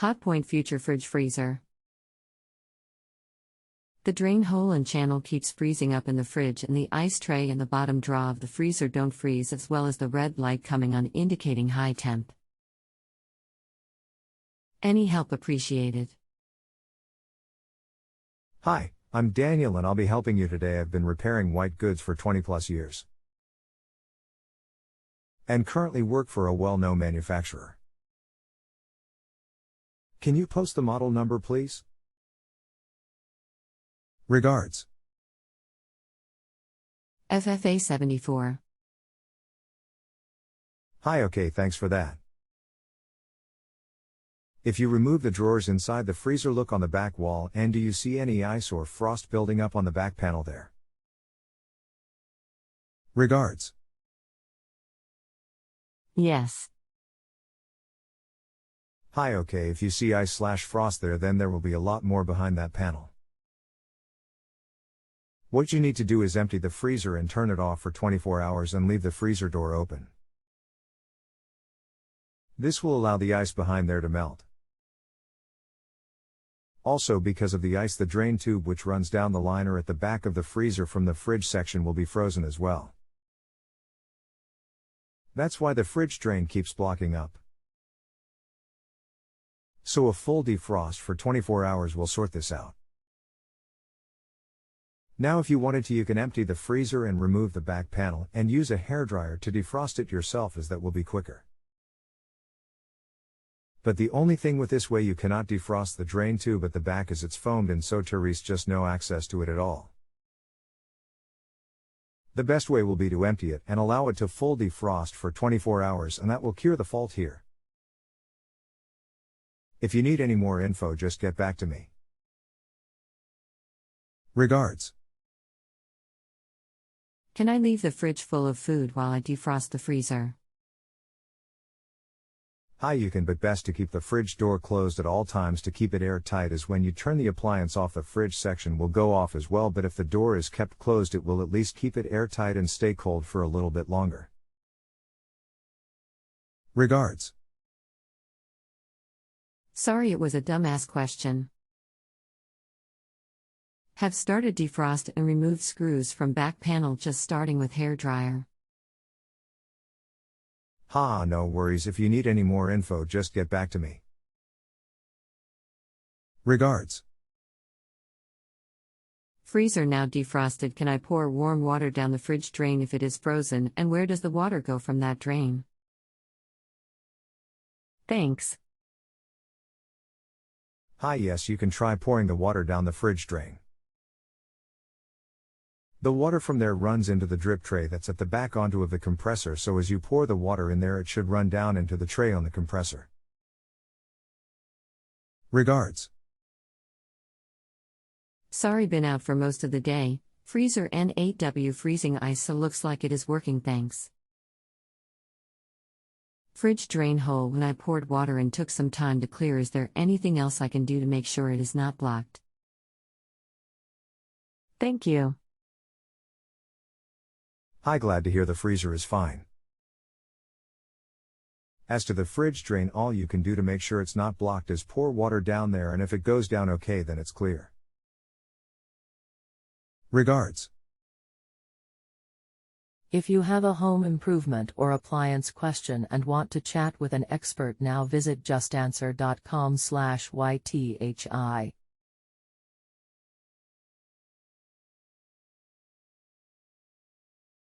Hotpoint Future Fridge Freezer. The drain hole and channel keeps freezing up in the fridge, and the ice tray and the bottom drawer of the freezer don't freeze, as well as the red light coming on indicating high temp. Any help appreciated. Hi, I'm Daniel and I'll be helping you today. I've been repairing white goods for 20 plus years and currently work for a well-known manufacturer. Can you post the model number, please? Regards. FFA 74. Hi, okay, thanks for that. If you remove the drawers inside the freezer, look on the back wall, and do you see any ice or frost building up on the back panel there? Regards. Yes. Hi, okay, if you see ice/frost there, then there will be a lot more behind that panel. What you need to do is empty the freezer and turn it off for 24 hours and leave the freezer door open. This will allow the ice behind there to melt. Also, because of the ice, the drain tube which runs down the liner at the back of the freezer from the fridge section will be frozen as well. That's why the fridge drain keeps blocking up. So a full defrost for 24 hours will sort this out. Now if you wanted to, you can empty the freezer and remove the back panel and use a hairdryer to defrost it yourself, as that will be quicker. But the only thing with this way, you cannot defrost the drain tube at the back as it's foamed, and so there is just no access to it at all. The best way will be to empty it and allow it to full defrost for 24 hours, and that will cure the fault here. If you need any more info, just get back to me. Regards. Can I leave the fridge full of food while I defrost the freezer? Hi, you can, but best to keep the fridge door closed at all times to keep it airtight, as when you turn the appliance off, the fridge section will go off as well, but if the door is kept closed, it will at least keep it airtight and stay cold for a little bit longer. Regards. Sorry, it was a dumbass question. Have started defrost and removed screws from back panel, just starting with hairdryer. No worries. If you need any more info, just get back to me. Regards. Freezer now defrosted. Can I pour warm water down the fridge drain if it is frozen, and where does the water go from that drain? Thanks. Hi, yes, you can try pouring the water down the fridge drain. The water from there runs into the drip tray that's at the back onto of the compressor, so as you pour the water in there, it should run down into the tray on the compressor. Regards. Sorry, been out for most of the day. Freezer N8W freezing ice, so looks like it is working, thanks. Fridge drain hole, when I poured water in, took some time to clear. Is there anything else I can do to make sure it is not blocked? Thank you. Hi, glad to hear the freezer is fine. As to the fridge drain, all you can do to make sure it's not blocked is pour water down there, and if it goes down okay, then it's clear. Regards. If you have a home improvement or appliance question and want to chat with an expert, now visit JustAnswer.com/YTHI.